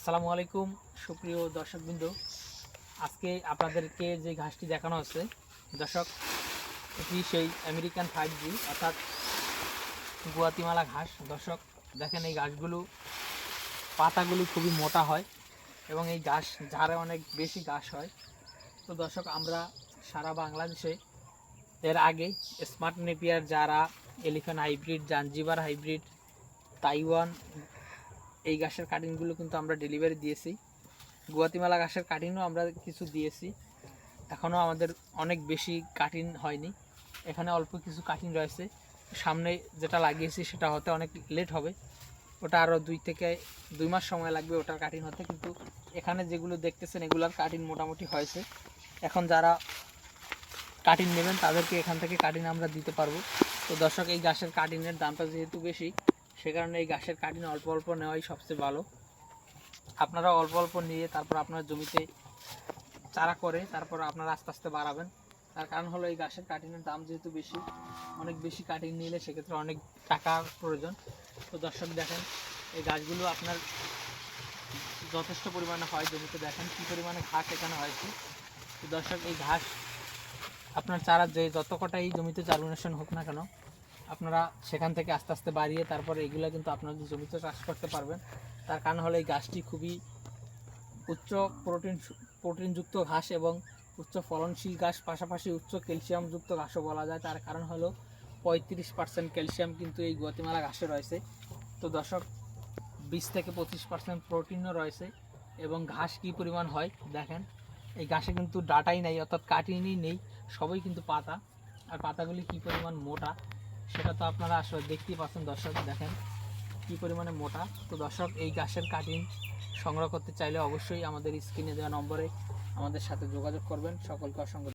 আসসালামু আলাইকুম সুপ্রিয় দর্শকবৃন্দ। আজকে আপনাদেরকে যে ঘাসটি দেখানো হচ্ছে দর্শক, এটি সেই আমেরিকান 5G অর্থাৎ গুয়াতিমালা ঘাস। দর্শক দেখেন, এই ঘাসগুলো পাতাগুলো খুবই মোটা হয় এবং এই ঘাস ঝাড়ে অনেক বেশি ঘাস হয়। তো দর্শক, আমরা সারা বাংলাদেশে এর আগে স্মার্ট নেপিয়ার, যারা, elephant hybrid, Zanzibar hybrid, Taiwan, এই ঘাসের কাটিংগুলো কিন্তু আমরা ডেলিভারি দিয়েছি। গুয়াতিমালা ঘাসের কাটিংও আমরা কিছু দিয়েছি, এখনও আমাদের অনেক বেশি কাটিং হয়নি, এখানে অল্প কিছু কাটিং রয়েছে। সামনে যেটা লাগিয়েছি সেটা হতে অনেক লেট হবে, ওটা আরও 2 মাস সময় লাগবে ওটার কাটিং হতে। কিন্তু এখানে যেগুলো দেখতেছেন এগুলার কাটিং মোটামুটি হয়েছে। এখন যারা কাটিং নেবেন তাদেরকে এখান থেকে কাটিং আমরা দিতে পারবো। তো দর্শক, এই ঘাসের কাটিংয়ের দামটা যেহেতু বেশি, সে কারণে এই ঘাসের কাটিং অল্প অল্প নেওয়াই সবচেয়ে ভালো। আপনারা অল্প অল্প নিয়ে তারপর আপনার জমিতে চারা করে তারপর আপনারা আস্তে আস্তে বাড়াবেন। তার কারণ হলো, এই ঘাসের কাটিংয়ের দাম যেহেতু বেশি, অনেক বেশি কাটিং নিলে সেক্ষেত্রে অনেক টাকার প্রয়োজন। তো দর্শক দেখেন, এই গাছগুলো আপনার যথেষ্ট পরিমাণে হয় জমিতে, দেখেন কী পরিমাণে ঘাস এখানে হয়েছে। তো দর্শক, এই ঘাস আপনার চারা যে যত কটাই জমিতে জার্মিনেশন হোক না কেন, আপনারা সেখান থেকে আস্তে আস্তে বাড়িয়ে তারপরে এগুলো কিন্তু আপনাদের জমিতে চাষ করতে পারবেন। তার কারণ হলো, এই গাছটি খুবই উচ্চ প্রোটিনযুক্ত ঘাস এবং উচ্চ ফলনশীল ঘাস, পাশাপাশি উচ্চ ক্যালসিয়ামযুক্ত ঘাসও বলা যায়। তার কারণ হলো 35% ক্যালসিয়াম কিন্তু এই গুয়াতিমালা ঘাসে রয়েছে। তো দর্শক, 20 থেকে 25% প্রোটিনও রয়েছে। এবং ঘাস কী পরিমাণ হয় দেখেন, এই ঘাসে কিন্তু ডাটাই নেই, অর্থাৎ কাটিংই নেই, সবই কিন্তু পাতা। আর পাতাগুলি কী পরিমাণ মোটা সেটা তো আপনারা আসলে দেখতেই পাচ্ছেন। দর্শক দেখেন কী পরিমাণে মোটা। তো দর্শক, এই ঘাসের কাটিং সংগ্রহ করতে চাইলে অবশ্যই আমাদের স্ক্রিনে দেওয়া নম্বরে আমাদের সাথে যোগাযোগ করবেন। সকলকে অসংখ্য